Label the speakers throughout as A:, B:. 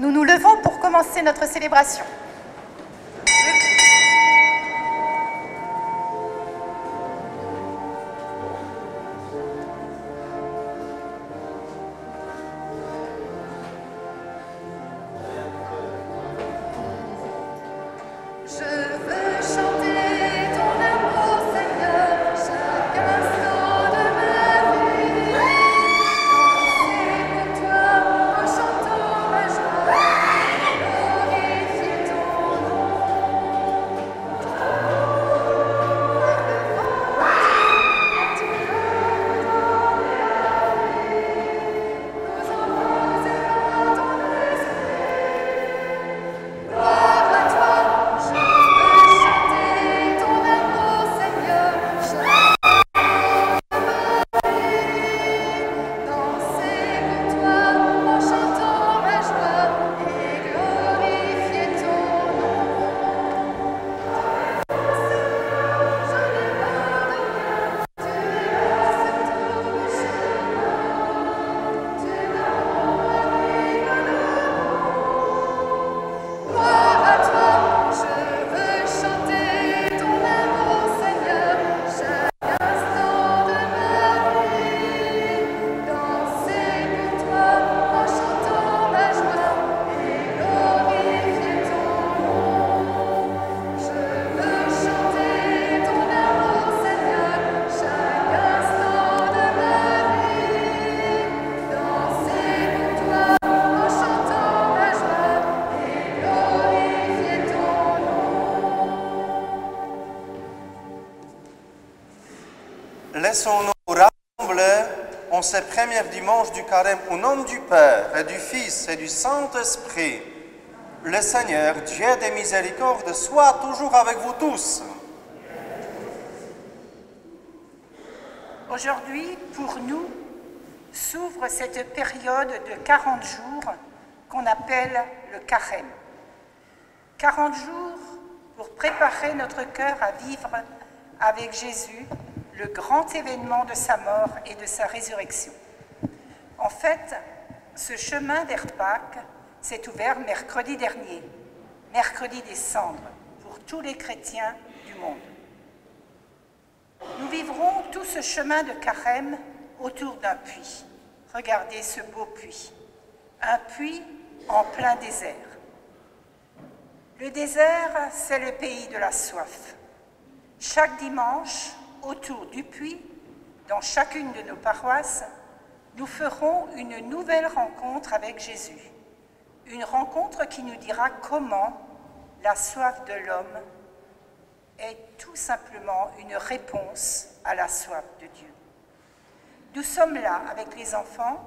A: Nous nous levons pour commencer notre célébration.
B: Laissons-nous rassembler en ce premier dimanche du carême au nom du Père et du Fils et du Saint-Esprit. Le Seigneur, Dieu des miséricordes, soit toujours avec vous tous.
A: Aujourd'hui, pour nous, s'ouvre cette période de 40 jours qu'on appelle le carême. 40 jours pour préparer notre cœur à vivre avec Jésus le grand événement de sa mort et de sa résurrection. En fait, ce chemin vers Pâques s'est ouvert mercredi dernier, mercredi des Cendres, pour tous les chrétiens du monde. Nous vivrons tout ce chemin de carême autour d'un puits. Regardez ce beau puits, un puits en plein désert. Le désert, c'est le pays de la soif. Chaque dimanche, autour du puits, dans chacune de nos paroisses, nous ferons une nouvelle rencontre avec Jésus. Une rencontre qui nous dira comment la soif de l'homme est tout simplement une réponse à la soif de Dieu. Nous sommes là avec les enfants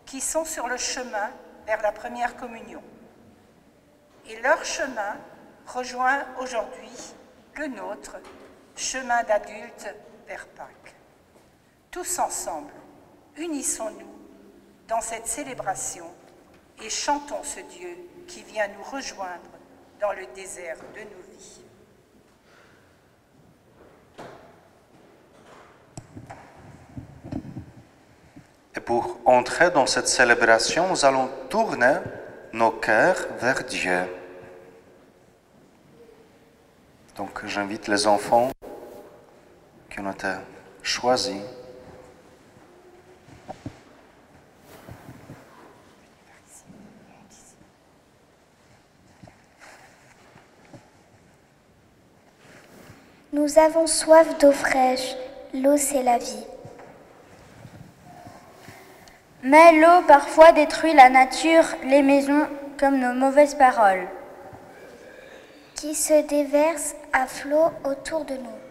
A: qui sont sur le chemin vers la première communion. Et leur chemin rejoint aujourd'hui le nôtre, chemin d'adultes vers Pâques. Tous ensemble, unissons-nous dans cette célébration et chantons ce Dieu qui vient nous rejoindre dans le désert de nos vies.
B: Et pour entrer dans cette célébration, nous allons tourner nos cœurs vers Dieu. Donc j'invite les enfants qui ont été choisis
C: Nous avons soif d'eau fraîche, l'eau c'est la vie.
D: Mais l'eau parfois détruit la nature, les maisons, comme nos mauvaises paroles.
C: Qui se déversent à flot autour de nous.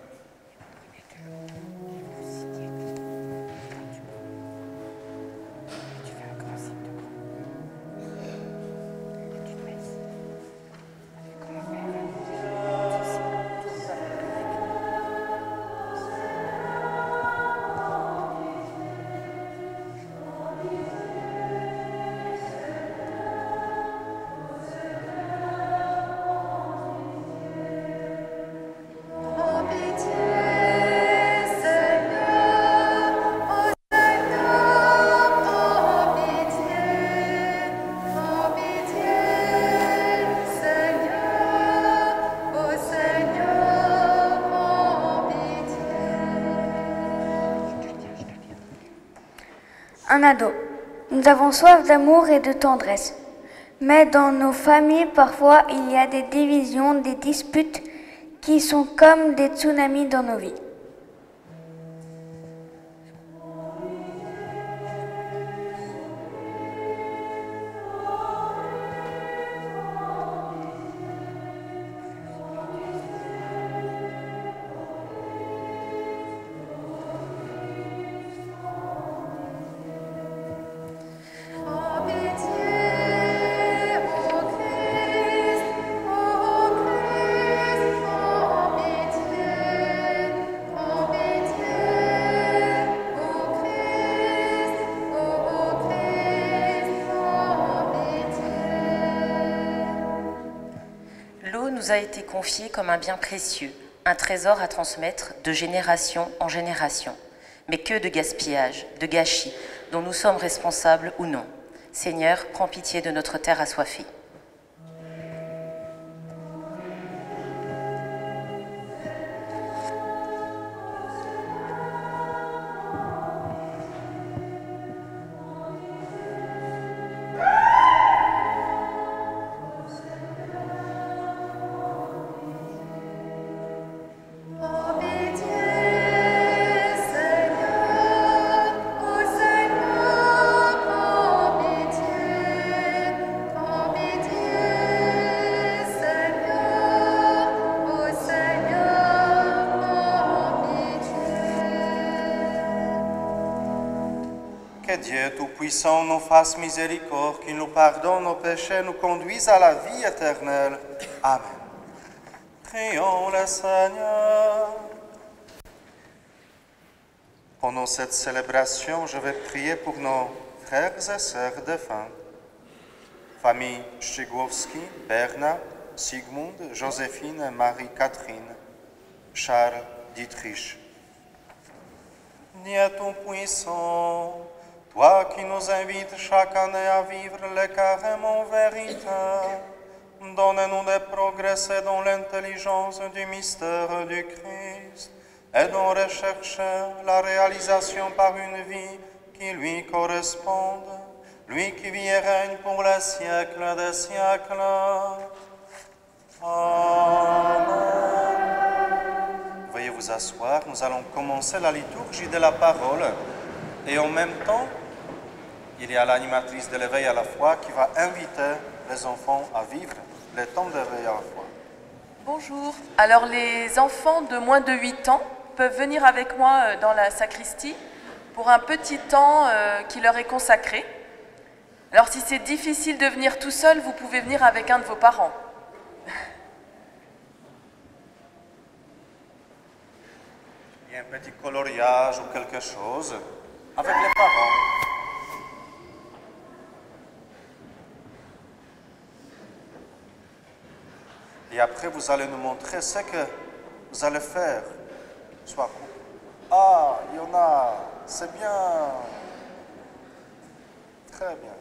E: Remplis
D: un ado. Nous avons soif d'amour et de tendresse. Mais dans nos familles, parfois, il y a des divisions, des disputes qui sont comme des tsunamis dans nos vies.
E: Nous a été confié comme un bien précieux, un trésor à transmettre de génération en génération. Mais que de gaspillage, de gâchis, dont nous sommes responsables ou non. Seigneur, prends pitié de notre terre assoiffée.
B: Que Dieu Tout-Puissant nous fasse miséricorde, qu'il nous pardonne nos péchés, nous conduise à la vie éternelle. Amen. Prions le Seigneur. Pendant cette célébration, je vais prier pour nos frères et sœurs défunts. Famille Szczygłowski, Berna, Sigmund, Joséphine et Marie-Catherine, Charles Dietrich. Dieu Tout-Puissant, toi qui nous invites chaque année à vivre le carême en vérité, donne-nous de progresser dans l'intelligence du mystère du Christ et d'en rechercher la réalisation par une vie qui lui corresponde, lui qui vit et règne pour les siècles des siècles. Amen. Veuillez vous asseoir, nous allons commencer la liturgie de la parole et en même temps, il y a l'animatrice de l'éveil à la foi qui va inviter les enfants à vivre le temps d'éveil à la foi.
F: Bonjour. Alors les enfants de moins de 8 ans peuvent venir avec moi dans la sacristie pour un petit temps qui leur est consacré. Alors si c'est difficile de venir tout seul, vous pouvez venir avec un de vos parents.
B: Il y a un petit coloriage ou quelque chose avec les parents. Et après, vous allez nous montrer ce que vous allez faire. Soit, ah, il y en a, c'est bien. Très bien.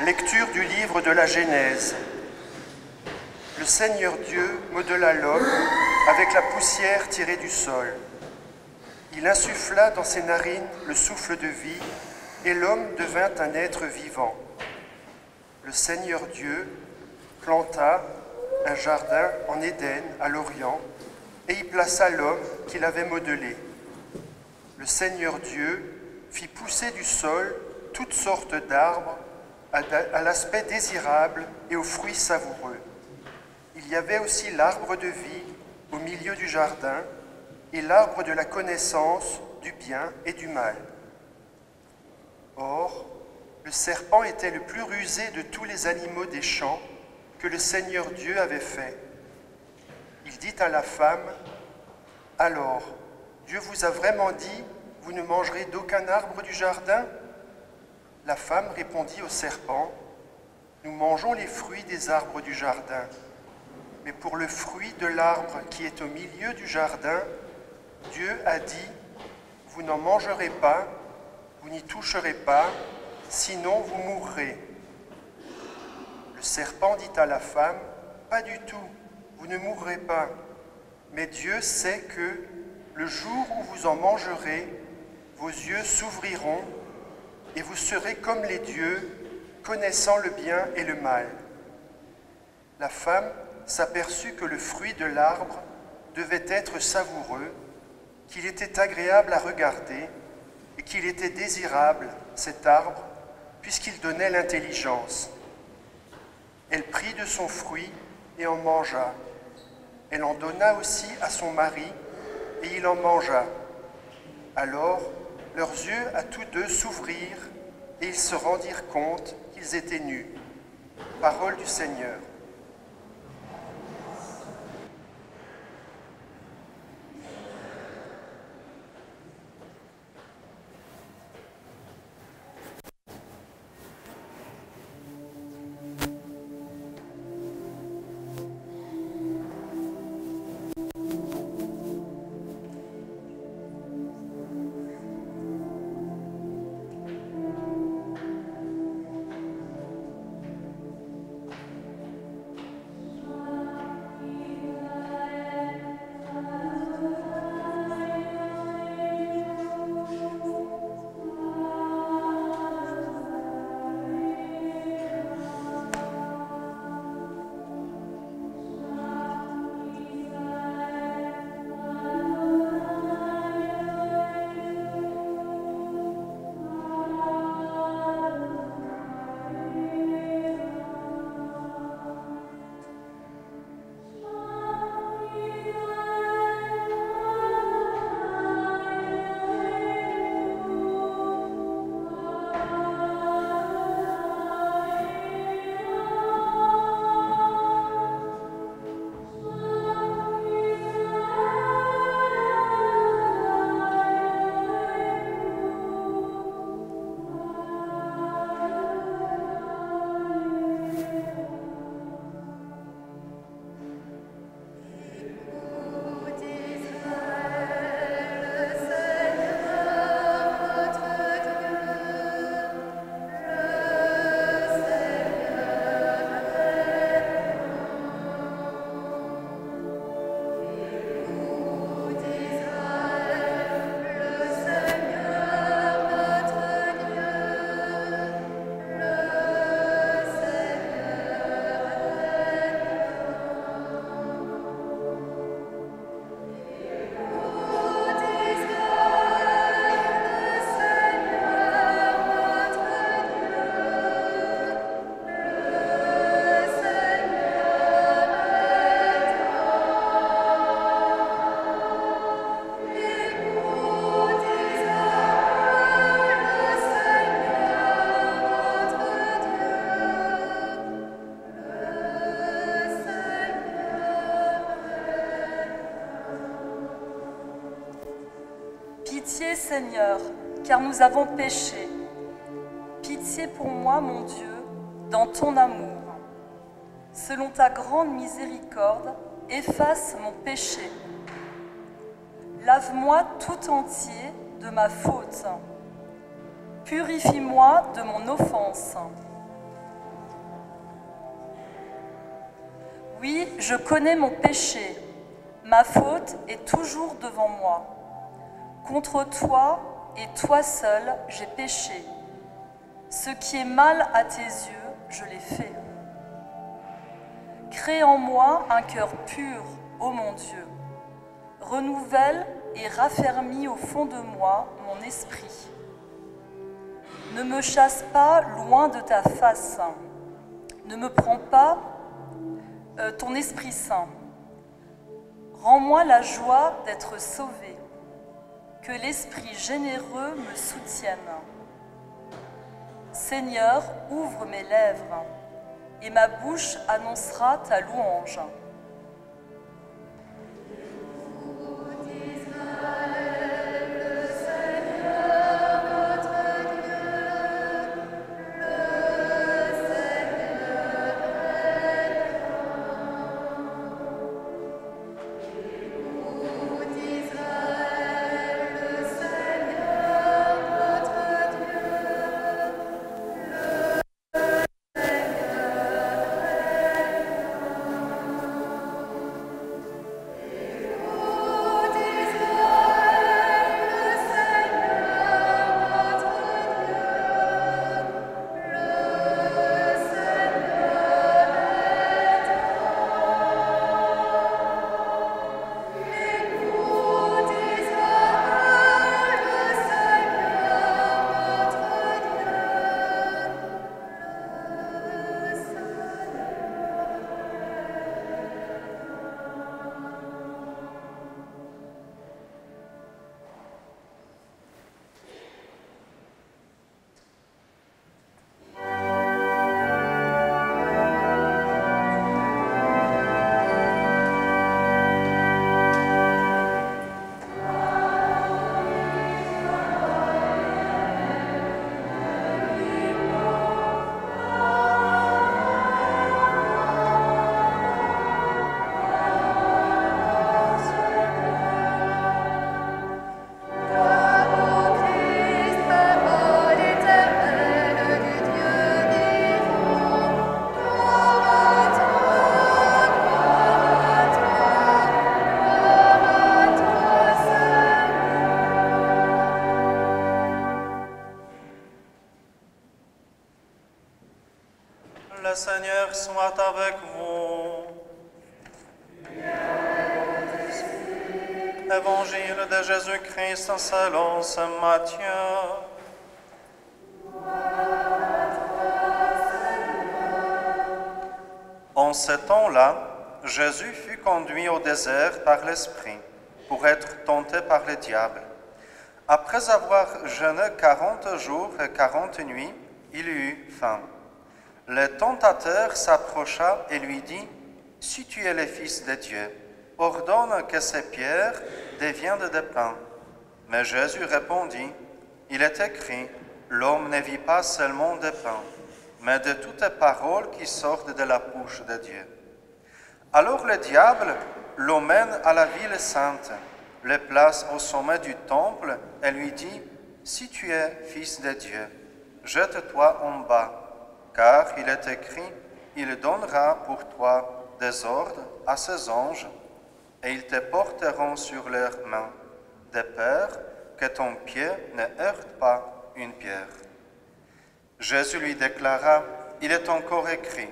B: Lecture du livre de la Genèse. Le Seigneur Dieu modela l'homme avec la poussière tirée du sol. Il insuffla dans ses narines le souffle de vie et l'homme devint un être vivant. Le Seigneur Dieu planta un jardin en Éden à l'Orient et y plaça l'homme qu'il avait modelé. Le Seigneur Dieu fit pousser du sol toutes sortes d'arbres à l'aspect désirable et aux fruits savoureux. Il y avait aussi l'arbre de vie au milieu du jardin et l'arbre de la connaissance du bien et du mal. Or, le serpent était le plus rusé de tous les animaux des champs que le Seigneur Dieu avait fait. Il dit à la femme, « Alors, Dieu vous a vraiment dit, vous ne mangerez d'aucun arbre du jardin ?» La femme répondit au serpent, « Nous mangeons les fruits des arbres du jardin.
G: Mais pour le fruit de l'arbre qui est au milieu du jardin, Dieu a dit, vous n'en mangerez pas, vous n'y toucherez pas, sinon vous mourrez. Le serpent dit à la femme, pas du tout, vous ne mourrez pas. Mais Dieu sait que le jour où vous en mangerez, vos yeux s'ouvriront et vous serez comme les dieux, connaissant le bien et le mal. La femme s'aperçut que le fruit de l'arbre devait être savoureux, qu'il était agréable à regarder et qu'il était désirable, cet arbre, puisqu'il donnait l'intelligence. Elle prit de son fruit et en mangea. Elle en donna aussi à son mari, et il en mangea. Alors, leurs yeux à tous deux s'ouvrirent, et ils se rendirent compte qu'ils étaient nus. Parole du Seigneur.
H: Pitié, Seigneur, car nous avons péché. Pitié pour moi, mon Dieu, dans ton amour. Selon ta grande miséricorde, efface mon péché. Lave-moi tout entier de ma faute. Purifie-moi de mon offense. Oui, je connais mon péché. Ma faute est toujours devant moi. Contre toi et toi seul, j'ai péché. Ce qui est mal à tes yeux, je l'ai fait. Crée en moi un cœur pur, ô mon Dieu. Renouvelle et raffermis au fond de moi mon esprit. Ne me chasse pas loin de ta face. Ne me prends pas ton Esprit Saint. Rends-moi la joie d'être sauvé. Que l'Esprit généreux me soutienne. Seigneur, ouvre mes lèvres, et ma bouche annoncera ta louange.
B: Le Seigneur soit avec vous. Évangile de Jésus-Christ selon saint Matthieu. En ce temps-là, Jésus fut conduit au désert par l'Esprit pour être tenté par le diable. Après avoir jeûné 40 jours et 40 nuits, il eut faim. Le tentateur s'approcha et lui dit, « Si tu es le Fils de Dieu, ordonne que ces pierres deviennent des pains. » Mais Jésus répondit, « Il est écrit, l'homme ne vit pas seulement de pain, mais de toutes les paroles qui sortent de la bouche de Dieu. » Alors le diable l'emmène à la ville sainte, le place au sommet du temple et lui dit, « Si tu es Fils de Dieu, jette-toi en bas, car il est écrit, il donnera pour toi des ordres à ses anges, et ils te porteront sur leurs mains, de peur que ton pied ne heurte pas une pierre. » Jésus lui déclara, « Il est encore écrit,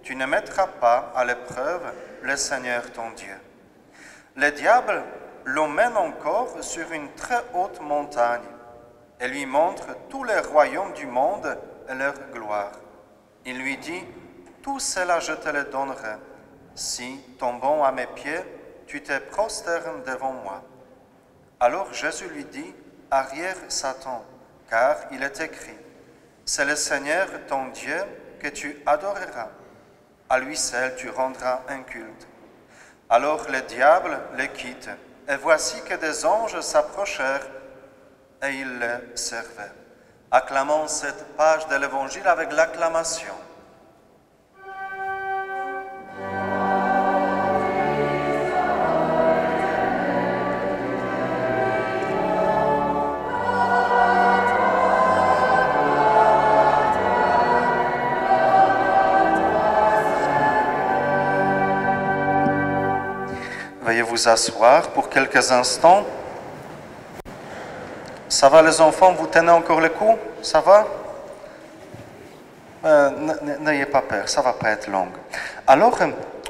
B: tu ne mettras pas à l'épreuve le Seigneur ton Dieu. » Le diable l'emmène encore sur une très haute montagne et lui montre tous les royaumes du monde et leur gloire. Il lui dit, « Tout cela je te le donnerai, si, tombant à mes pieds, tu te prosternes devant moi. » Alors Jésus lui dit, « Arrière Satan, car il est écrit, c'est le Seigneur ton Dieu que tu adoreras. À lui seul tu rendras un culte. » Alors le diable le quitte, et voici que des anges s'approchèrent et ils le servaient. Acclamons cette page de l'Évangile avec l'acclamation. Veuillez vous asseoir pour quelques instants. Ça va les enfants, vous tenez encore le coup? Ça va? N'ayez pas peur, ça ne va pas être long. Alors,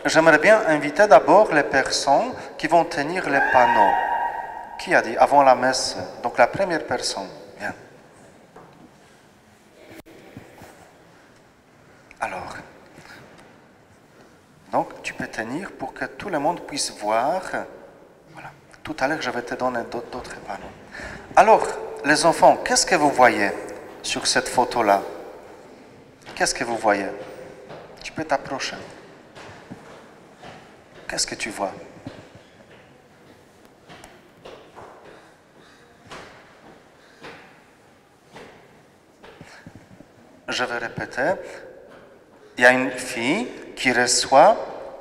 B: j'aimerais bien inviter d'abord les personnes qui vont tenir les panneaux. Qui a dit? Avant la messe. Donc la première personne. Bien. Alors, donc tu peux tenir pour que tout le monde puisse voir. Voilà. Tout à l'heure, je vais te donner d'autres panneaux. Alors, les enfants, qu'est-ce que vous voyez sur cette photo-là? Qu'est-ce que vous voyez? Tu peux t'approcher. Qu'est-ce que tu vois? Je vais répéter. Il y a une fille qui reçoit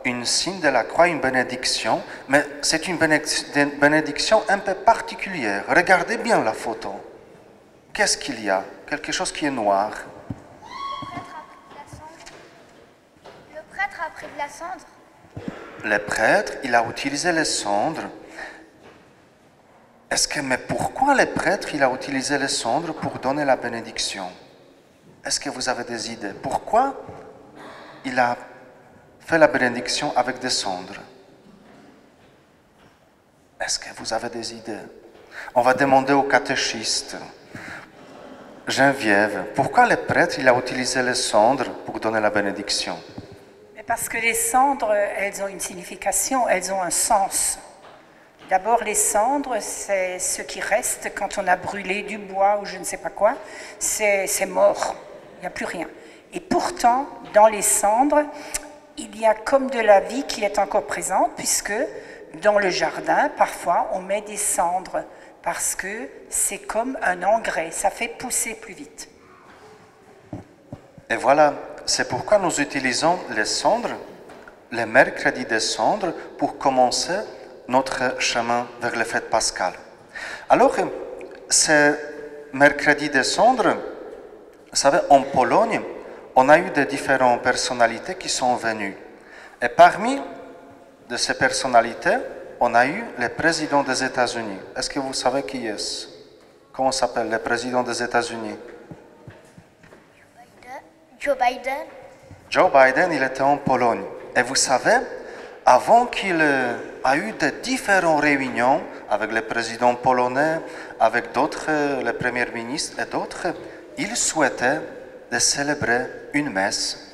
B: une signe de la croix, une bénédiction, mais c'est une bénédiction un peu particulière. Regardez bien la photo. Qu'est-ce qu'il y a? Quelque chose qui est noir.
C: Le prêtre a pris de la cendre.
B: Le prêtre, il a utilisé les cendres. Mais pourquoi le prêtre, il a utilisé les cendres pour donner la bénédiction? Est-ce que vous avez des idées? Pourquoi il a fait la bénédiction avec des cendres? Est-ce que vous avez des idées? On va demander au catéchiste. Geneviève, pourquoi le prêtre il a utilisé les cendres pour donner la bénédiction?
A: Parce que les cendres, elles ont une signification, elles ont un sens. D'abord, les cendres, c'est ce qui reste quand on a brûlé du bois ou je ne sais pas quoi. C'est mort, il n'y a plus rien. Et pourtant, dans les cendres, il y a comme de la vie qui est encore présente, puisque dans le jardin, parfois, on met des cendres, parce que c'est comme un engrais, ça fait pousser plus vite.
B: Et voilà, c'est pourquoi nous utilisons les cendres, les mercredis des cendres, pour commencer notre chemin vers les fêtes pascales. Alors, ces mercredis des cendres, vous savez, en Pologne, on a eu des différentes personnalités qui sont venues. Et parmi de ces personnalités, on a eu le président des États-Unis. Est-ce que vous savez qui est-ce? Comment s'appelle le président des États-Unis?
C: Joe Biden.
B: Joe Biden, il était en Pologne. Et vous savez, avant qu'il a eu de différentes réunions avec le président polonais, avec d'autres, le premier ministre et d'autres, il souhaitait de célébrer une messe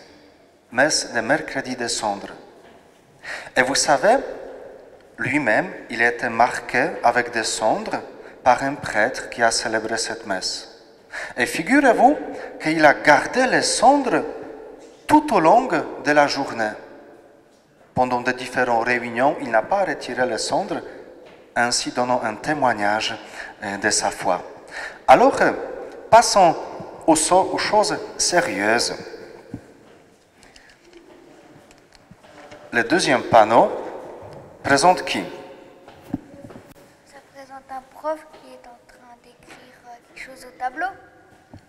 B: de mercredi des cendres. Et vous savez, lui-même, il a été marqué avec des cendres par un prêtre qui a célébré cette messe. Et figurez-vous qu'il a gardé les cendres tout au long de la journée. Pendant de différentes réunions, il n'a pas retiré les cendres, ainsi donnant un témoignage de sa foi. Alors, passons aux choses sérieuses. Le deuxième panneau présente qui?
D: Ça présente un prof qui est en train d'écrire quelque chose au tableau.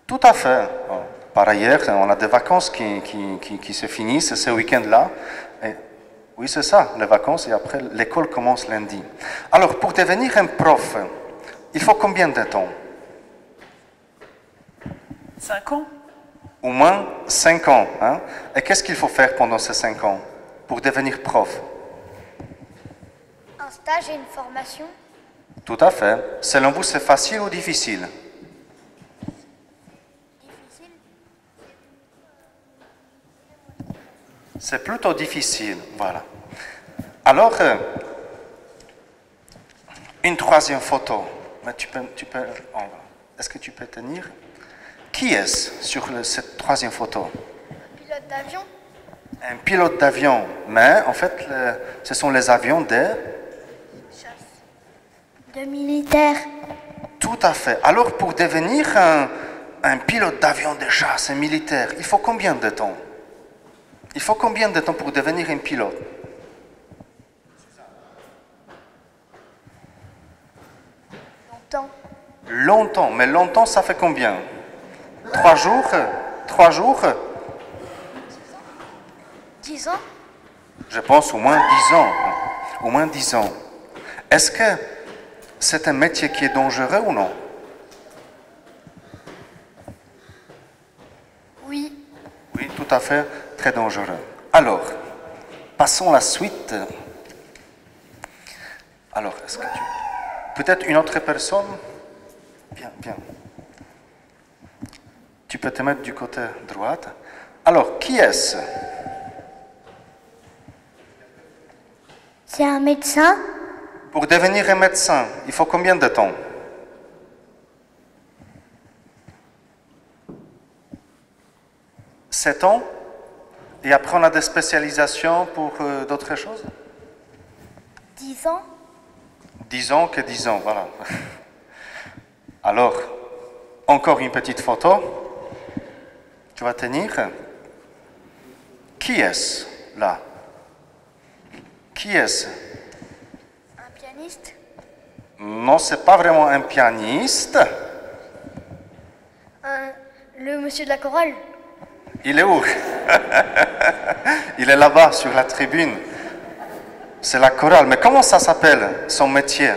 B: Tout à fait. Bon, par ailleurs, on a des vacances qui se finissent ce week-end-là. Oui, c'est ça, les vacances, et après, l'école commence lundi. Alors, pour devenir un prof, il faut combien de temps?
A: 5 ans.
B: Au moins 5 ans. Hein? Et qu'est-ce qu'il faut faire pendant ces 5 ans pour devenir prof?
D: Un stage et une formation.
B: Tout à fait. Selon vous, c'est facile ou difficile?
D: Difficile.
B: C'est plutôt difficile, voilà. Alors, une troisième photo. Mais est-ce que tu peux tenir? Qui est-ce sur cette troisième photo?
D: Un pilote d'avion.
B: Un pilote d'avion. Mais en fait, ce sont les avions de
D: militaires.
B: Tout à fait. Alors, pour devenir un pilote d'avion de chasse, un militaire, il faut combien de temps? Il faut combien de temps pour devenir un pilote?
D: Longtemps.
B: Longtemps. Mais longtemps, ça fait combien? 3 jours? 3 jours?
D: 10 ans.
B: Je pense au moins 10 ans. Au moins 10 ans. Est-ce que c'est un métier qui est dangereux ou non?
D: Oui.
B: Oui, tout à fait, très dangereux. Alors, passons à la suite. Alors, est-ce que tu... Peut-être une autre personne? Bien, bien. Tu peux te mettre du côté droit. Alors, qui est-ce?
C: C'est un médecin.
B: Pour devenir un médecin, il faut combien de temps? « 7 ans. Et après, on a des spécialisations pour d'autres choses?
C: 10 ans.
B: 10 ans que 10 ans, voilà. Alors, encore une petite photo. Tu vas tenir. Qui est-ce là? Qui est-ce?
D: Un pianiste.
B: Non, c'est pas vraiment un pianiste.
D: Le monsieur de la chorale.
B: Il est où? Il est là-bas, sur la tribune. C'est la chorale. Mais comment ça s'appelle, son métier?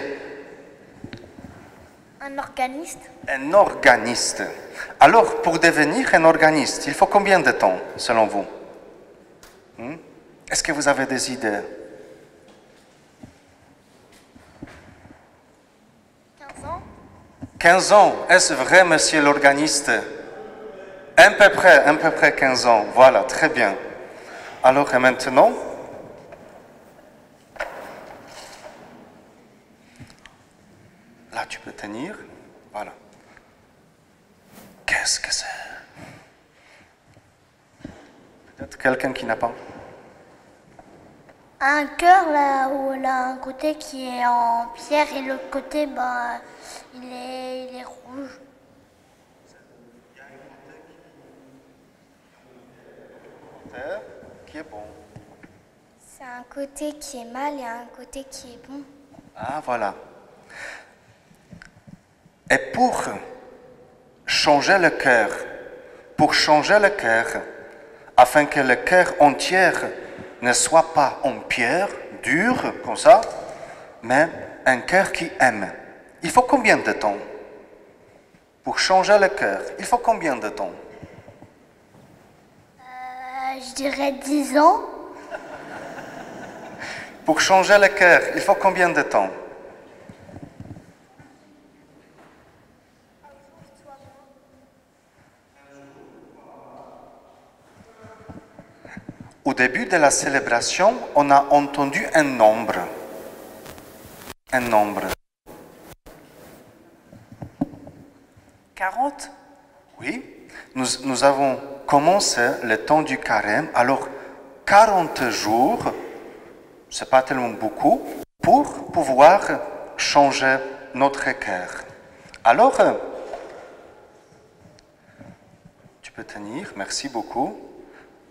D: Un organiste.
B: Un organiste. Alors, pour devenir un organiste, il faut combien de temps, selon vous? Est-ce que vous avez des idées?
D: 15 ans.
B: 15 ans. Est-ce vrai, monsieur l'organiste? À peu près 15 ans. Voilà, très bien. Alors, et maintenant? Là, tu peux tenir. Voilà. Qu'est-ce que c'est? Peut-être quelqu'un qui n'a pas.
C: Un cœur là où il a un côté qui est en pierre et l'autre côté il est rouge.
B: Qui est bon.
C: C'est un côté qui est mal et un côté qui est bon.
B: Ah, voilà. Et pour changer le cœur, afin que le cœur entier ne soit pas en pierre, dur, comme ça, mais un cœur qui aime. Il faut combien de temps? Pour changer le cœur, il faut combien de temps?
C: Je dirais 10 ans.
B: Pour changer le cœur, il faut combien de temps? Au début de la célébration, on a entendu un nombre. Un nombre.
A: 40.
B: Oui, nous avons commencé le temps du carême, alors 40 jours, ce n'est pas tellement beaucoup, pour pouvoir changer notre cœur. Alors, tu peux tenir, merci beaucoup.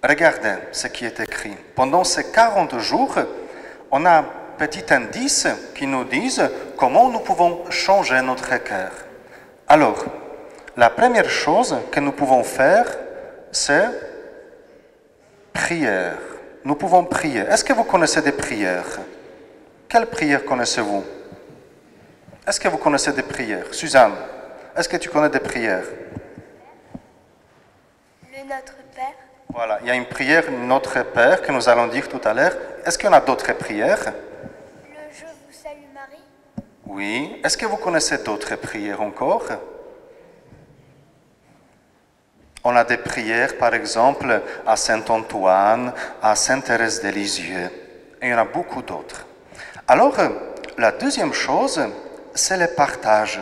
B: Regardez ce qui est écrit. Pendant ces 40 jours, on a un petit indice qui nous dit comment nous pouvons changer notre cœur. Alors, la première chose que nous pouvons faire, c'est prière. Nous pouvons prier. Est-ce que vous connaissez des prières? Quelles prières connaissez-vous? Est-ce que vous connaissez des prières? Suzanne, est-ce que tu connais des prières?
C: Le Notre Père.
B: Voilà, il y a une prière Notre Père que nous allons dire tout à l'heure. Est-ce qu'il y en a d'autres prières?
C: Le Je vous salue Marie.
B: Oui. Est-ce que vous connaissez d'autres prières encore? On a des prières, par exemple, à Saint-Antoine, à Sainte-Thérèse de Lisieux, et il y en a beaucoup d'autres. Alors, la deuxième chose, c'est le partage.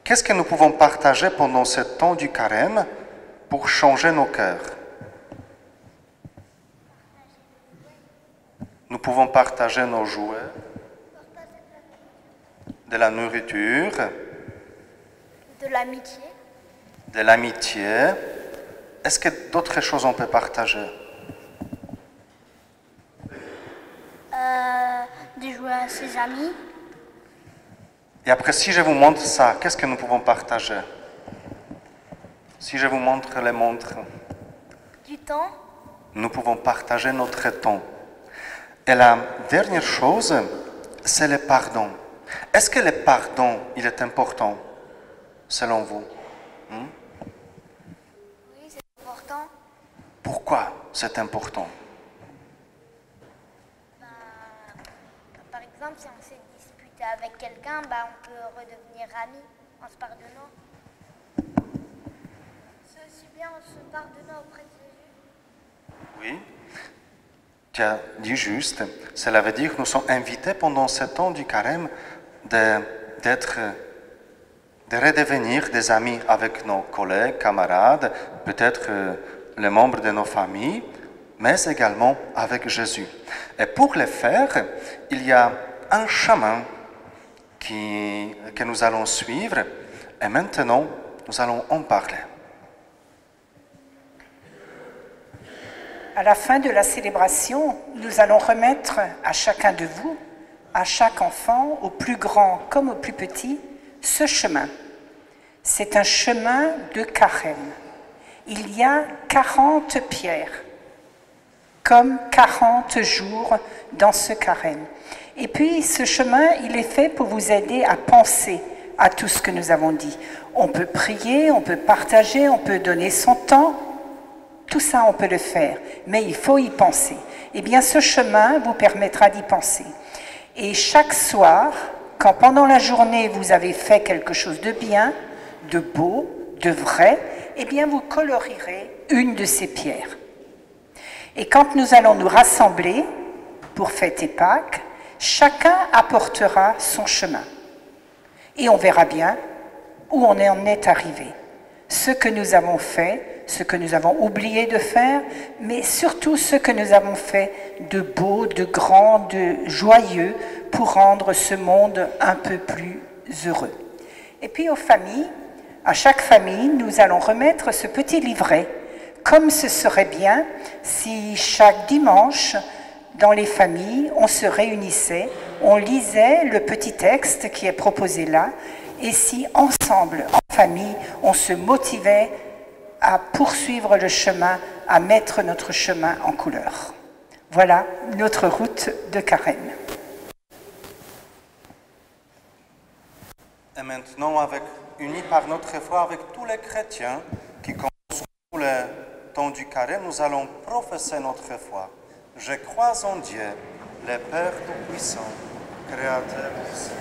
B: Qu'est-ce que nous pouvons partager pendant ce temps du carême pour changer nos cœurs? Nous pouvons partager nos jouets, de la nourriture,
C: De l'amitié.
B: de l'amitié. Est-ce que d'autres choses on peut partager?
C: De jouer à ses amis.
B: Et après, si je vous montre ça, qu'est-ce que nous pouvons partager? Si je vous montre les montres,
C: Du temps.
B: nous pouvons partager notre temps. Et la dernière chose, c'est le pardon. Est-ce que le pardon, il est important, selon vous?
C: Oui, c'est important.
B: Pourquoi c'est important?
C: Par exemple, si on s'est disputé avec quelqu'un, on peut redevenir amis en se pardonnant. C'est aussi bien en se pardonnant auprès de Jésus.
B: Oui. Tu as dit juste, cela veut dire que nous sommes invités pendant ce temps du carême de redevenir des amis avec nos collègues, camarades, peut-être les membres de nos familles, mais également avec Jésus. Et pour le faire, il y a un chemin que nous allons suivre, et maintenant, nous allons en parler.
A: À la fin de la célébration, nous allons remettre à chacun de vous, à chaque enfant, au plus grand comme au plus petit, ce chemin. C'est un chemin de carême. Il y a 40 pierres, comme 40 jours dans ce carême. Et puis ce chemin, il est fait pour vous aider à penser à tout ce que nous avons dit. On peut prier, on peut partager, on peut donner son temps. Tout ça, on peut le faire, mais il faut y penser. Eh bien, ce chemin vous permettra d'y penser. Et chaque soir, quand pendant la journée, vous avez fait quelque chose de bien, de beau, de vrai, eh bien, vous colorierez une de ces pierres. Et quand nous allons nous rassembler pour fêter Pâques, chacun apportera son chemin. Et on verra bien où on en est arrivé. Ce que nous avons fait, ce que nous avons oublié de faire, mais surtout ce que nous avons fait de beau, de grand, de joyeux pour rendre ce monde un peu plus heureux. Et puis aux familles, à chaque famille, nous allons remettre ce petit livret, comme ce serait bien si chaque dimanche, dans les familles, on se réunissait, on lisait le petit texte qui est proposé là, et si ensemble, en famille, on se motivait à poursuivre le chemin, à mettre notre chemin en couleur. Voilà notre route de carême.
B: Et maintenant, unis par notre foi avec tous les chrétiens qui commencent temps du carême, nous allons professer notre foi. Je crois en Dieu, le Père Tout-Puissant, Créateur du ciel.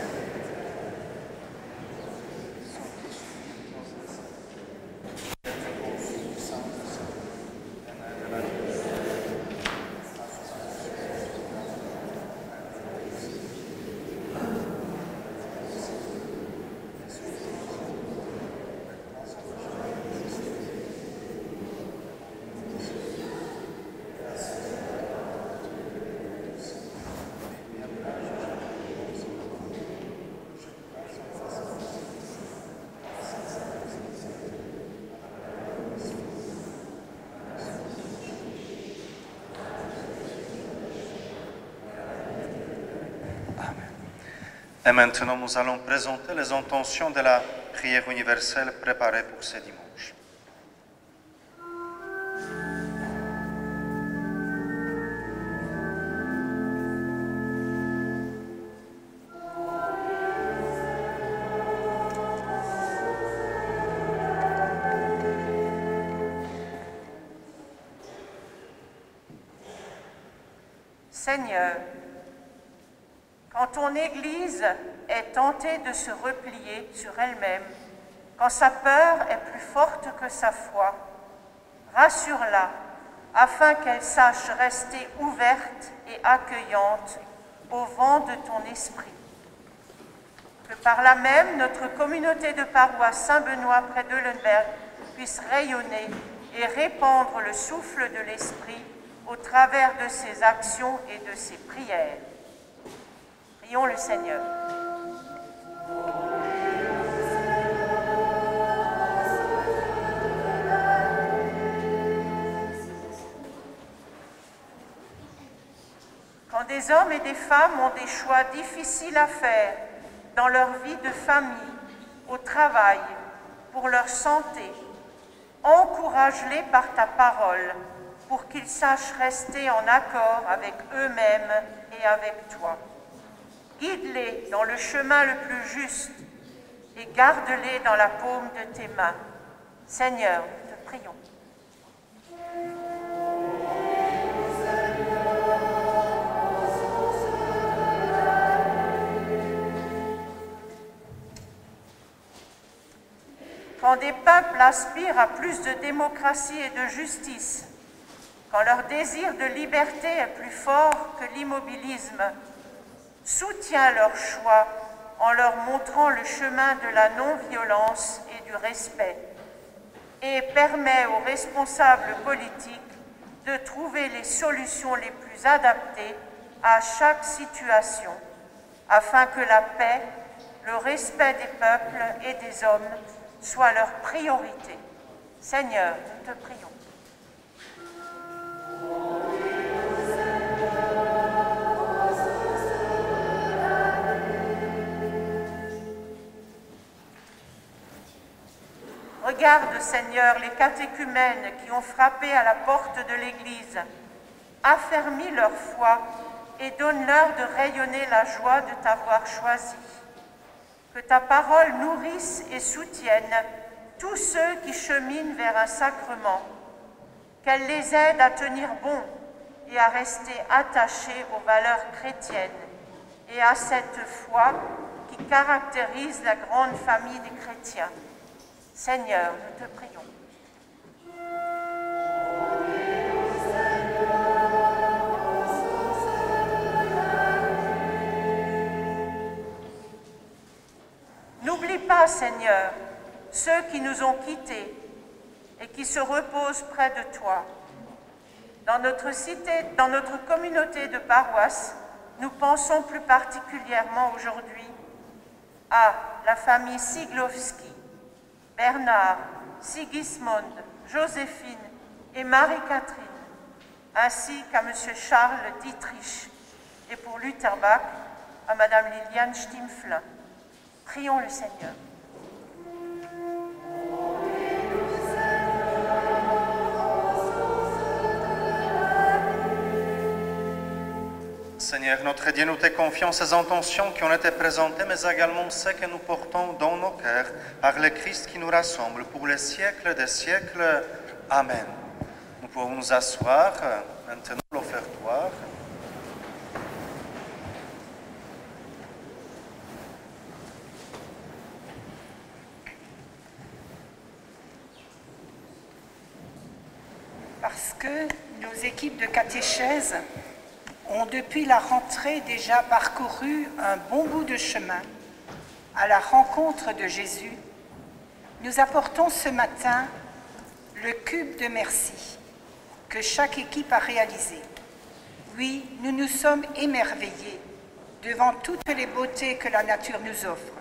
B: Et maintenant, nous allons présenter les intentions de la prière universelle préparée pour ce dimanche.
A: Seigneur, quand ton Église est tentée de se replier sur elle-même, quand sa peur est plus forte que sa foi, rassure-la afin qu'elle sache rester ouverte et accueillante au vent de ton esprit. Que par là même, notre communauté de paroisse Saint-Benoît près de Leuenberg puisse rayonner et répandre le souffle de l'esprit au travers de ses actions et de ses prières. Prions le Seigneur. Quand des hommes et des femmes ont des choix difficiles à faire dans leur vie de famille, au travail, pour leur santé, encourage-les par ta parole pour qu'ils sachent rester en accord avec eux-mêmes et avec toi. Guide-les dans le chemin le plus juste et garde-les dans la paume de tes mains. Seigneur, nous te prions. Quand des peuples aspirent à plus de démocratie et de justice, quand leur désir de liberté est plus fort que l'immobilisme, soutiens leur choix en leur montrant le chemin de la non-violence et du respect, et permets aux responsables politiques de trouver les solutions les plus adaptées à chaque situation, afin que la paix, le respect des peuples et des hommes soient leur priorité. Seigneur, nous te prions. Regarde, Seigneur, les catéchumènes qui ont frappé à la porte de l'Église. Affermis leur foi et donne-leur de rayonner la joie de t'avoir choisi. Que ta parole nourrisse et soutienne tous ceux qui cheminent vers un sacrement. Qu'elle les aide à tenir bon et à rester attachés aux valeurs chrétiennes et à cette foi qui caractérise la grande famille des chrétiens. Seigneur, nous te prions. N'oublie pas, Seigneur, ceux qui nous ont quittés et qui se reposent près de toi. Dans notre cité, dans notre communauté de paroisse, nous pensons plus particulièrement aujourd'hui à la famille Siglowski, Bernard, Sigismond, Joséphine et Marie-Catherine, ainsi qu'à M. Charles Dietrich, et pour Lutherbach, à Mme Liliane Stimpflin. Prions le Seigneur.
B: Seigneur, notre Dieu, nous te confions ces intentions qui ont été présentées, mais également celles que nous portons dans nos cœurs par le Christ qui nous rassemble pour les siècles des siècles. Amen. pouvons nous asseoir maintenant l'offertoire.
A: Parce que nos équipes de catéchèse ont depuis la rentrée déjà parcouru un bon bout de chemin à la rencontre de Jésus, nous apportons ce matin le cube de merci que chaque équipe a réalisé. Oui, nous nous sommes émerveillés devant toutes les beautés que la nature nous offre,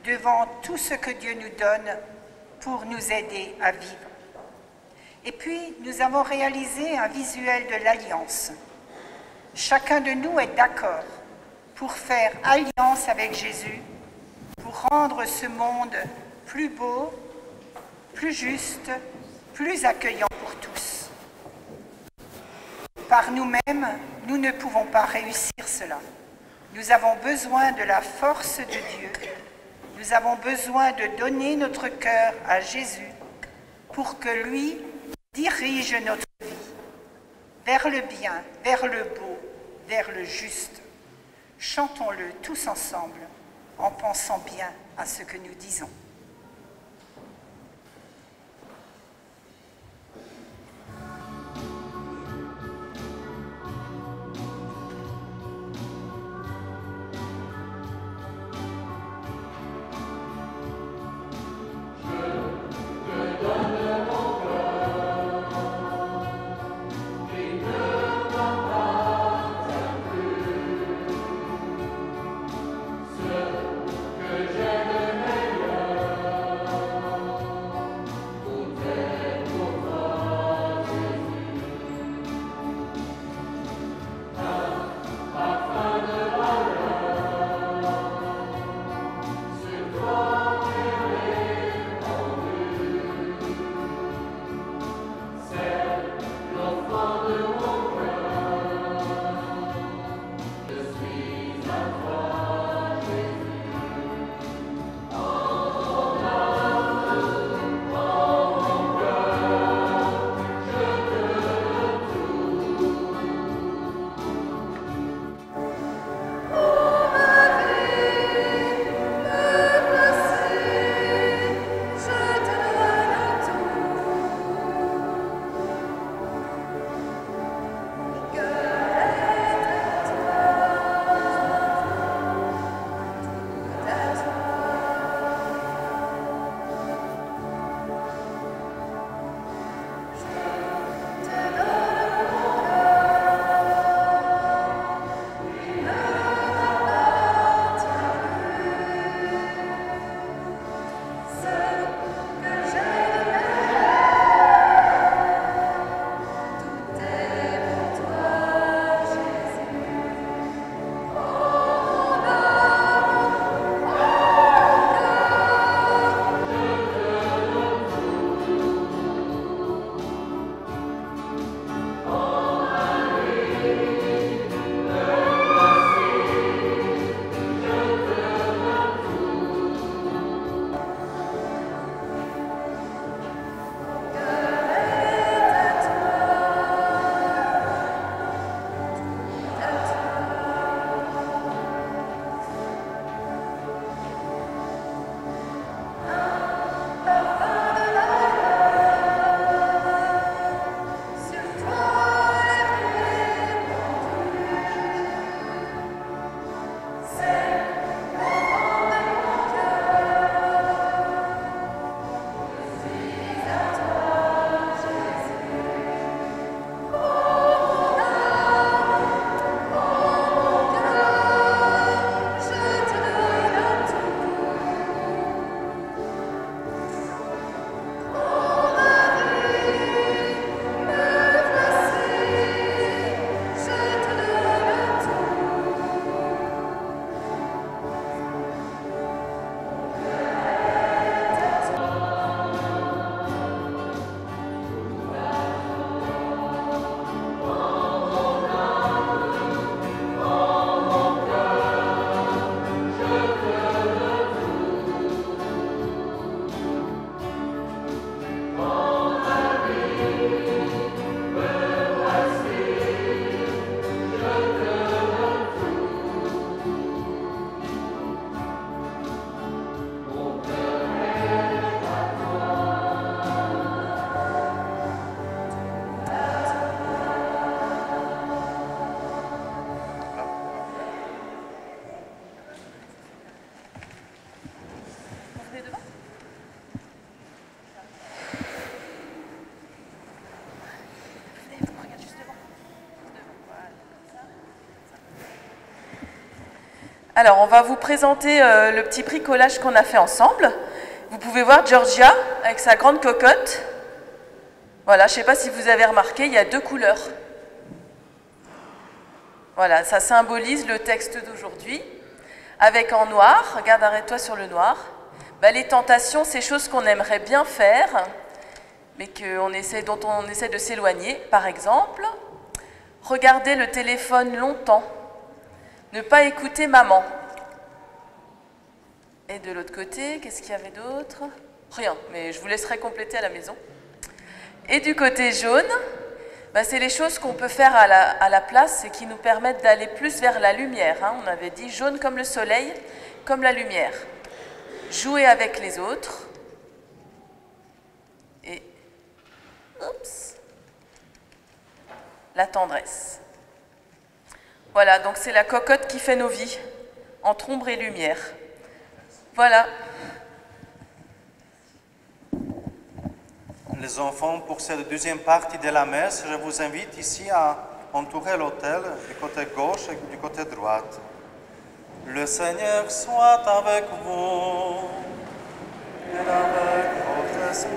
A: devant tout ce que Dieu nous donne pour nous aider à vivre. Et puis, nous avons réalisé un visuel de l'alliance. Chacun de nous est d'accord pour faire alliance avec Jésus, pour rendre ce monde plus beau, plus juste, plus accueillant pour tous. Par nous-mêmes, nous ne pouvons pas réussir cela. Nous avons besoin de la force de Dieu. Nous avons besoin de donner notre cœur à Jésus pour que lui dirige notre vie vers le bien, vers le beau, vers le juste. Chantons-le tous ensemble en pensant bien à ce que nous disons.
I: Que j'ai de meilleur.
F: Alors, on va vous présenter le petit bricolage qu'on a fait ensemble. Vous pouvez voir Georgia avec sa grande cocotte. Voilà, je ne sais pas si vous avez remarqué, il y a 2 couleurs. Voilà, ça symbolise le texte d'aujourd'hui. Avec en noir, regarde, arrête-toi sur le noir. Ben, les tentations, c'est choses qu'on aimerait bien faire, mais dont on essaie de s'éloigner. Par exemple, regarder le téléphone longtemps. Ne pas écouter maman. Et de l'autre côté, qu'est-ce qu'il y avait d'autre? Rien, mais je vous laisserai compléter à la maison. Et du côté jaune, ben c'est les choses qu'on peut faire à la place et qui nous permettent d'aller plus vers la lumière. Hein. On avait dit jaune comme le soleil, comme la lumière. Jouer avec les autres. Et oups, la tendresse. Voilà, donc c'est la cocotte qui fait nos vies, entre ombre et lumière. Voilà.
B: Les enfants, pour cette deuxième partie de la messe, je vous invite ici à entourer l'autel du côté gauche et du côté droit. Le Seigneur soit avec vous et avec votre esprit.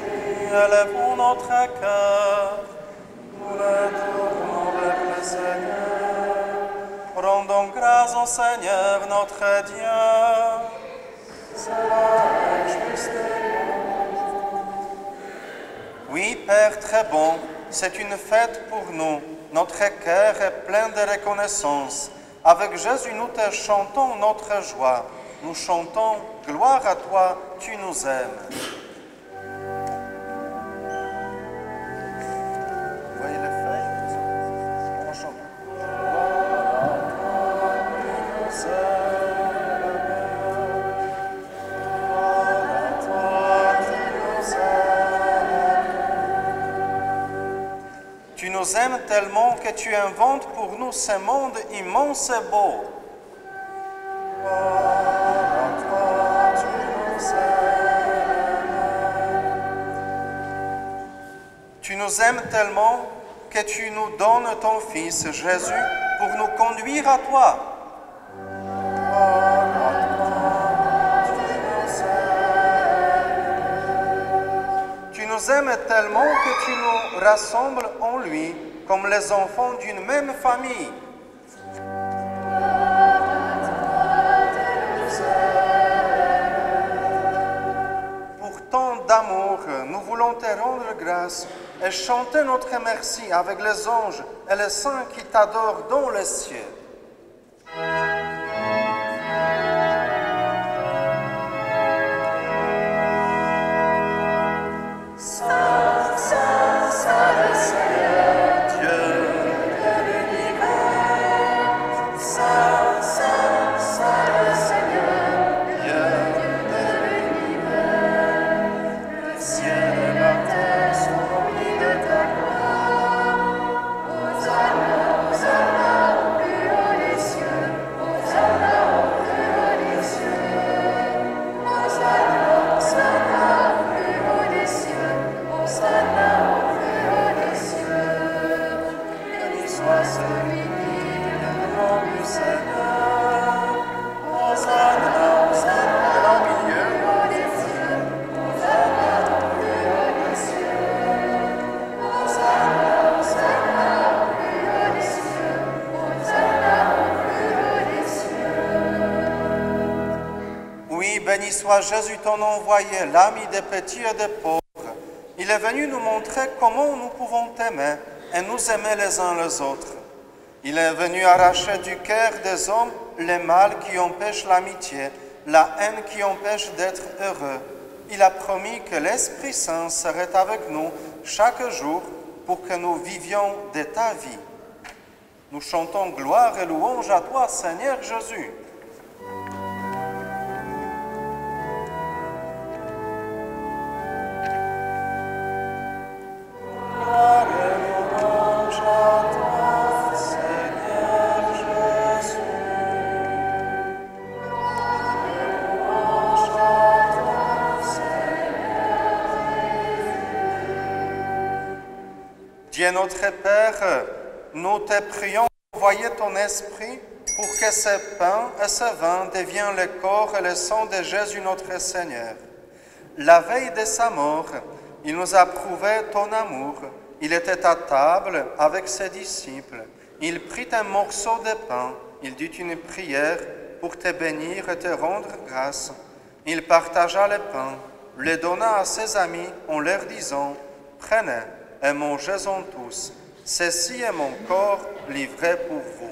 B: Élevons notre cœur, nous le tournons vers le Seigneur. Rendons grâce au Seigneur notre Dieu. Cela est juste et bon. Oui, Père très bon, c'est une fête pour nous. Notre cœur est plein de reconnaissance. Avec Jésus, nous te chantons notre joie. Nous chantons « Gloire à toi, tu nous aimes ». Voyez les feuilles? On chante. Tu nous aimes tellement que tu inventes pour nous ce monde immense et beau. Tu nous aimes tellement que tu nous donnes ton Fils Jésus pour nous conduire à toi. Tu nous aimes tellement que tu nous rassembles en lui comme les enfants d'une même famille. Pour tant d'amour, nous voulons te rendre grâce et chanter notre merci avec les anges et les saints qui t'adorent dans les cieux. Béni soit Jésus, ton envoyé, l'ami des petits et des pauvres. Il est venu nous montrer comment nous pouvons t'aimer et nous aimer les uns les autres. Il est venu arracher du cœur des hommes les mal qui empêchent l'amitié, la haine qui empêche d'être heureux. Il a promis que l'Esprit Saint serait avec nous chaque jour pour que nous vivions de ta vie. Nous chantons gloire et louange à toi, Seigneur Jésus. Dieu notre Père, nous te prions d'envoyer ton Esprit pour que ce pain et ce vin deviennent le corps et le sang de Jésus notre Seigneur. La veille de sa mort, il nous a prouvé ton amour. Il était à table avec ses disciples. Il prit un morceau de pain. Il dit une prière pour te bénir et te rendre grâce. Il partagea le pain, le donna à ses amis en leur disant « Prenez et mangez-en tous. Ceci est mon corps livré pour vous. »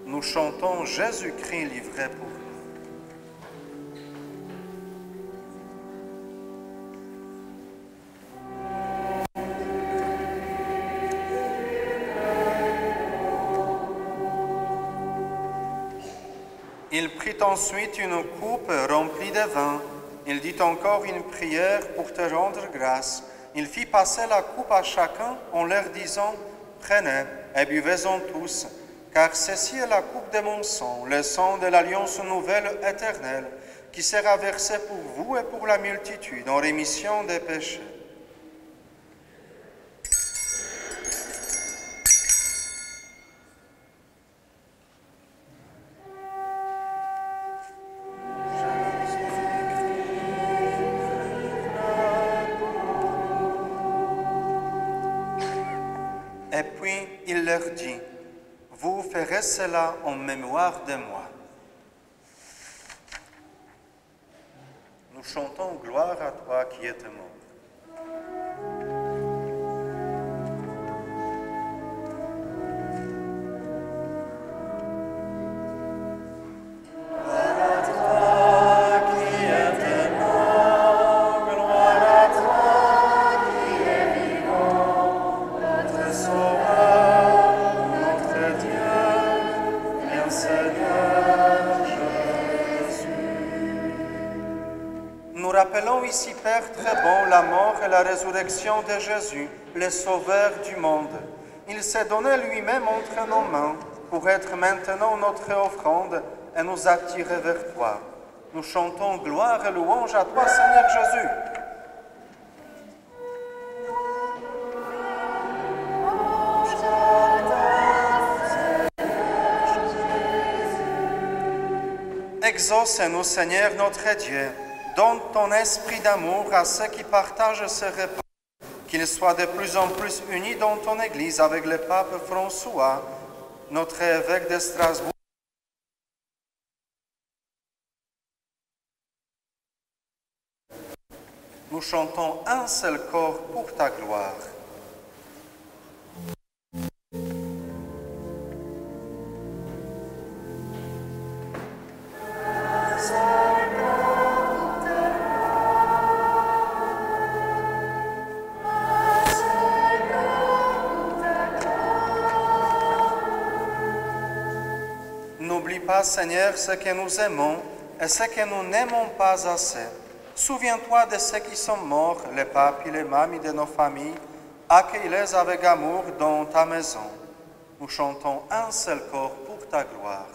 B: Nous chantons Jésus-Christ livré pour nous. Il prit ensuite une coupe remplie de vin. Il dit encore une prière pour te rendre grâce. Il fit passer la coupe à chacun en leur disant « Prenez et buvez-en tous, car ceci est la coupe de mon sang, le sang de l'alliance nouvelle éternelle, qui sera versé pour vous et pour la multitude en rémission des péchés. » Et puis il leur dit, « Vous ferez cela en mémoire de moi. » Nous chantons « Gloire à toi qui es mort ». Nous rappelons ici, Père très bon, la mort et la résurrection de Jésus, le Sauveur du monde. Il s'est donné lui-même entre nos mains pour être maintenant notre offrande et nous attirer vers toi. Nous chantons gloire et louange à toi, Seigneur Jésus. Exauce-nous, Seigneur notre Dieu. Donne ton esprit d'amour à ceux qui partagent ce repas, qu'ils soient de plus en plus unis dans ton Église avec le pape François, notre évêque de Strasbourg. Nous chantons un seul corps pour ta gloire. N'oublie pas, Seigneur, ce que nous aimons et ce que nous n'aimons pas assez. Souviens-toi de ceux qui sont morts, les papis et les mamies de nos familles. Accueille-les avec amour dans ta maison. Nous chantons un seul corps pour ta gloire.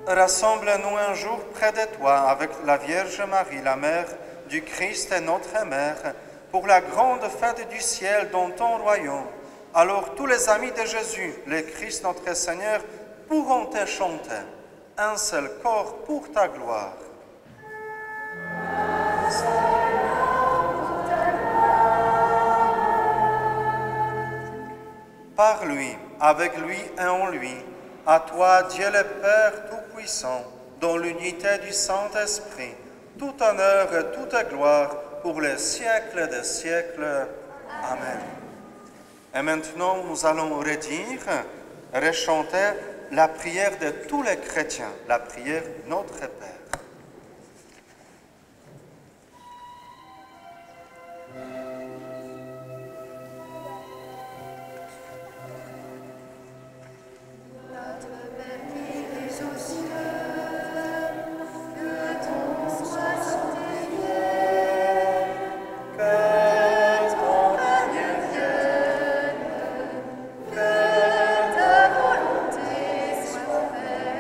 B: Rassemble-nous un jour près de toi avec la Vierge Marie, la mère du Christ et notre mère, pour la grande fête du ciel dans ton royaume. Alors tous les amis de Jésus, le Christ notre Seigneur, pourront te chanter. Un seul corps pour ta gloire. Par lui, avec lui et en lui, à toi, Dieu le Père Tout-Puissant, dans l'unité du Saint-Esprit, tout honneur et toute gloire pour les siècles des siècles. Amen. Et maintenant, nous allons redire, rechanter la prière de tous les chrétiens, la prière de notre Père.
I: Soit faite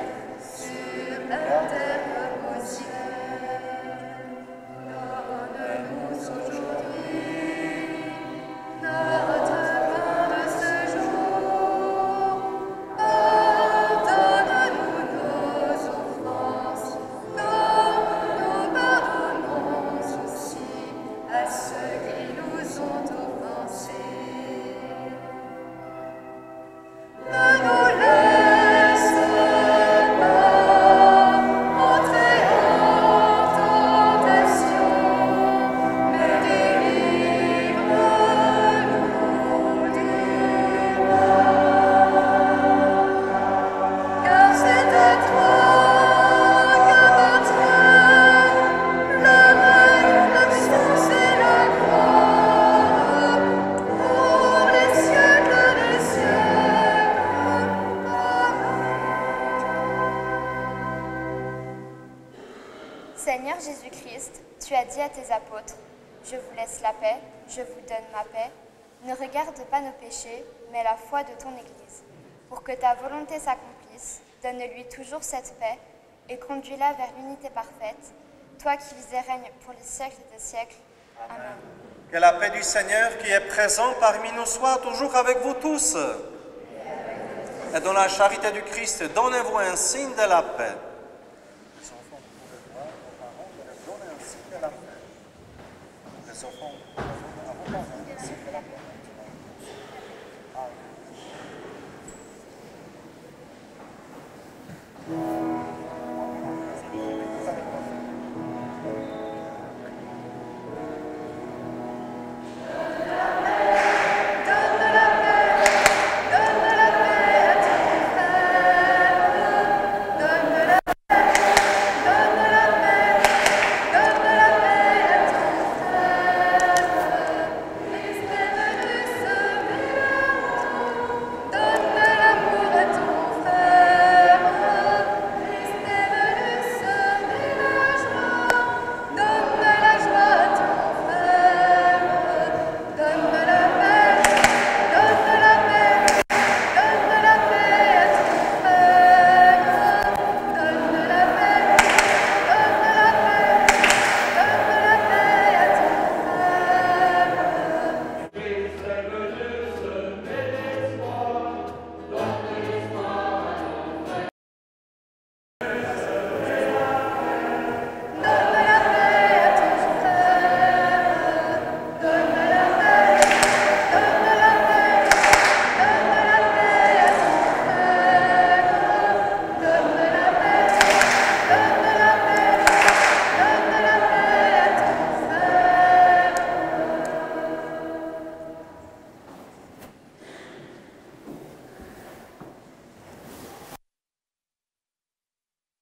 I: tes apôtres, je vous laisse la paix, je vous donne ma paix. Ne regarde pas nos péchés, mais la foi de ton Église. Pour que ta volonté s'accomplisse, donne-lui toujours cette paix et conduis-la vers l'unité parfaite, toi qui vis et règnes pour les siècles des siècles. Amen.
B: Que la paix du Seigneur qui est présent parmi nous soit toujours avec vous tous. Et dans la charité du Christ, donnez-vous un signe de la paix. Les enfants, vous pouvez voir vos parents de leur donner un signe de la paix. Les enfants, vous pouvez voir vos parents un signe de la paix.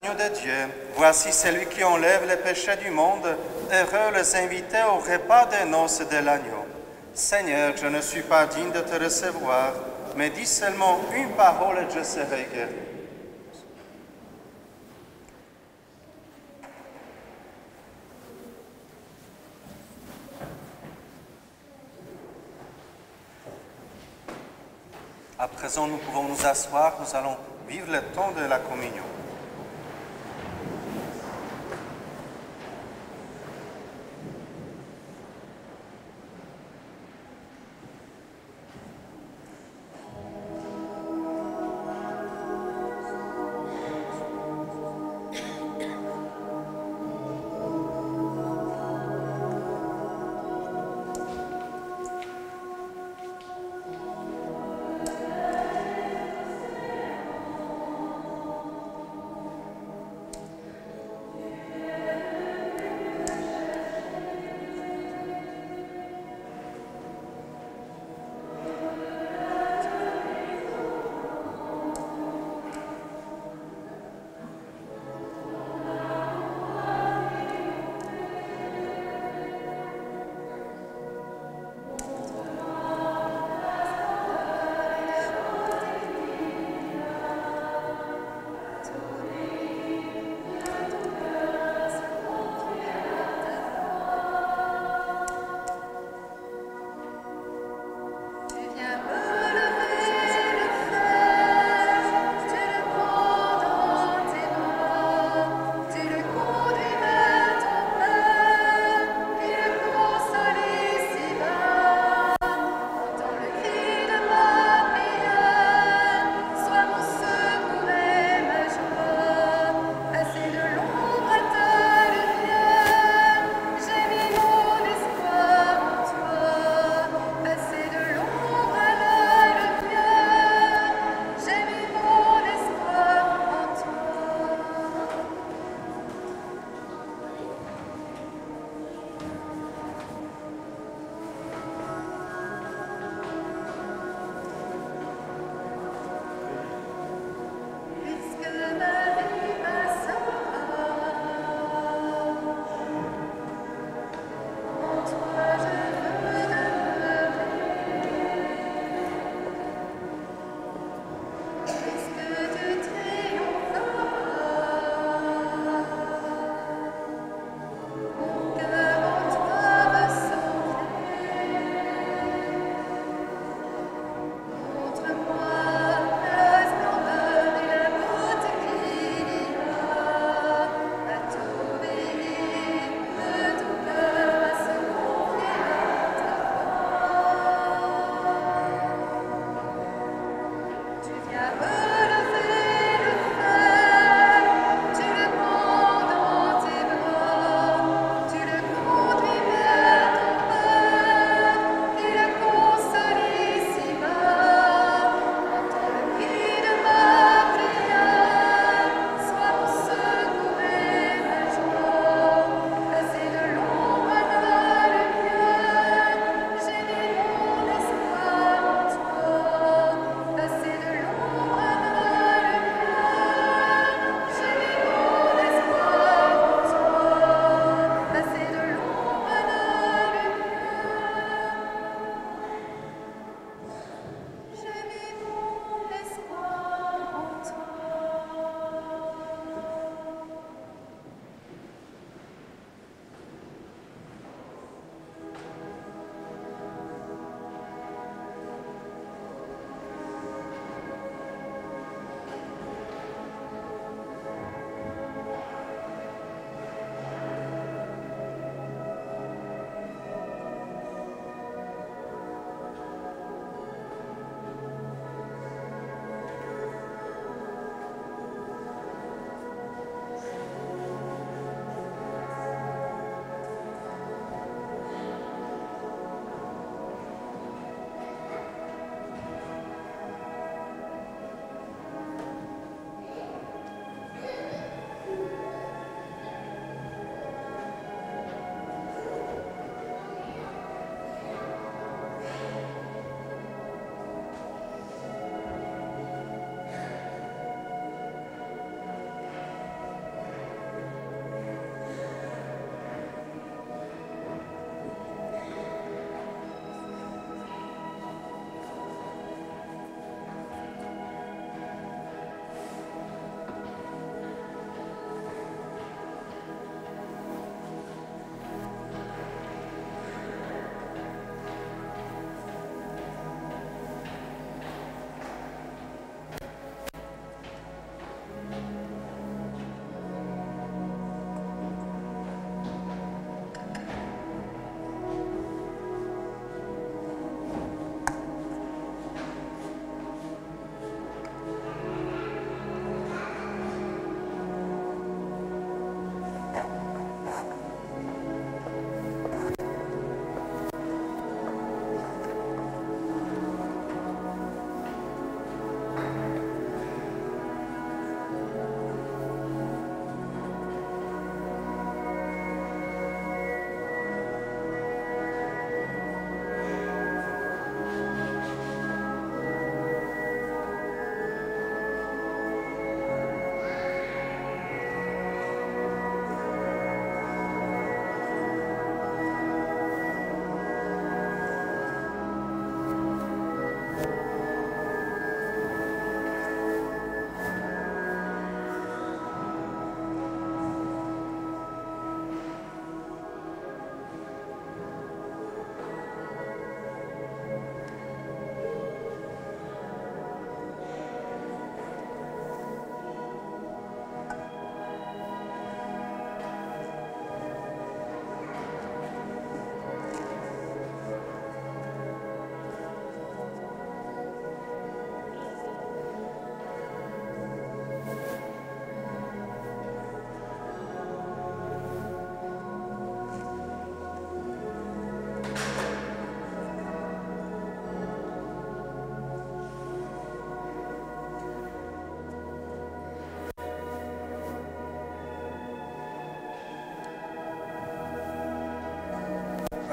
B: De Dieu, voici celui qui enlève les péchés du monde, heureux les invités au repas des noces de l'agneau. Seigneur, je ne suis pas digne de te recevoir, mais dis seulement une parole et je serai guéri. À présent, nous pouvons nous asseoir, nous allons vivre le temps de la communion.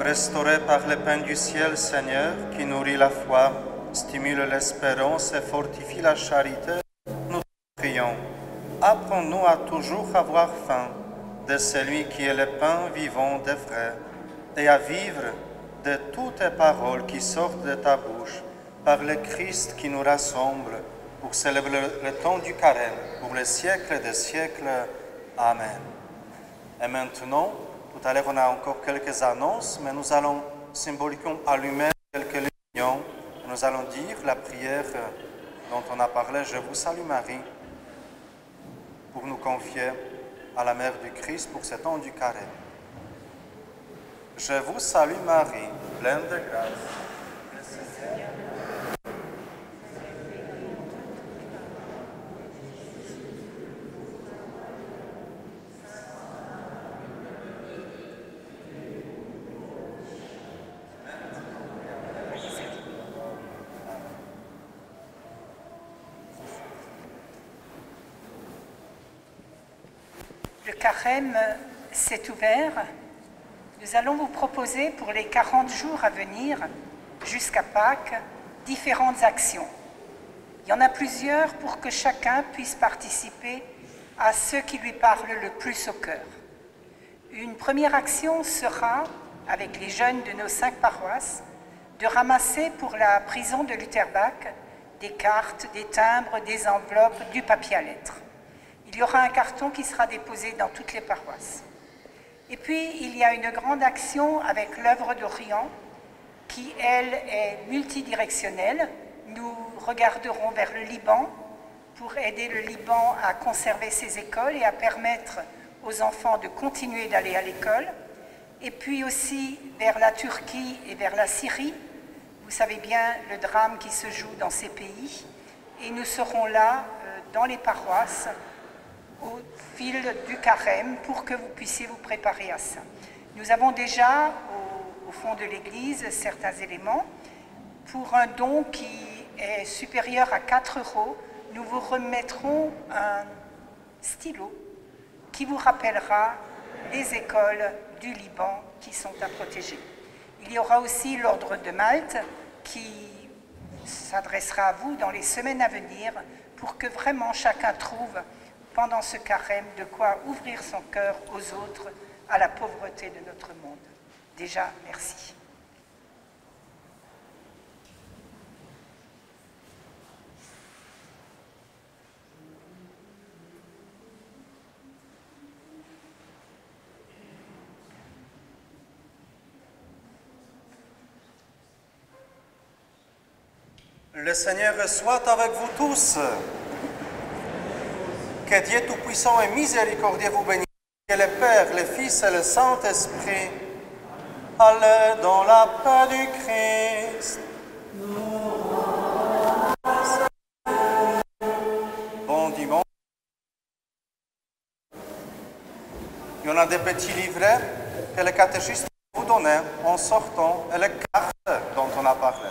B: Restaurés par le pain du ciel, Seigneur, qui nourrit la foi, stimule l'espérance et fortifie la charité, nous te prions. Apprends-nous à toujours avoir faim de celui qui est le pain vivant de vrai, et à vivre de toutes tes paroles qui sortent de ta bouche, par le Christ qui nous rassemble, pour célébrer le temps du carême, pour les siècles des siècles. Amen. Et maintenant, tout à l'heure on a encore quelques annonces, mais nous allons symboliquement allumer quelques lumières. Nous allons dire la prière dont on a parlé, Je vous salue Marie, pour nous confier à la Mère du Christ pour ce temps du carême. Je vous salue Marie, pleine de grâce.
A: Le carême s'est ouvert. Nous allons vous proposer pour les 40 jours à venir, jusqu'à Pâques, différentes actions. Il y en a plusieurs pour que chacun puisse participer à ce qui lui parle le plus au cœur. Une première action sera, avec les jeunes de nos 5 paroisses, de ramasser pour la prison de Lutterbach des cartes, des timbres, des enveloppes, du papier à lettres. Il y aura un carton qui sera déposé dans toutes les paroisses. Et puis, il y a une grande action avec l'œuvre d'Orient qui, elle, est multidirectionnelle. Nous regarderons vers le Liban pour aider le Liban à conserver ses écoles et à permettre aux enfants de continuer d'aller à l'école. Et puis aussi vers la Turquie et vers la Syrie. Vous savez bien le drame qui se joue dans ces pays. Et nous serons là, dans les paroisses, au fil du carême pour que vous puissiez vous préparer à ça. Nous avons déjà au fond de l'église certains éléments. Pour un don qui est supérieur à 4 €, nous vous remettrons un stylo qui vous rappellera les écoles du Liban qui sont à protéger. Il y aura aussi l'Ordre de Malte qui s'adressera à vous dans les semaines à venir pour que vraiment chacun trouve pendant ce carême de quoi ouvrir son cœur aux autres, à la pauvreté de notre monde. Déjà, merci.
B: Le Seigneur soit avec vous tous. Que Dieu Tout-Puissant et Miséricordieux vous bénisse, que le Père, le Fils et le Saint-Esprit, allez dans la paix du Christ. Bon dimanche. Il y en a des petits livrets que le catéchiste vous donne en sortant et les cartes dont on a parlé.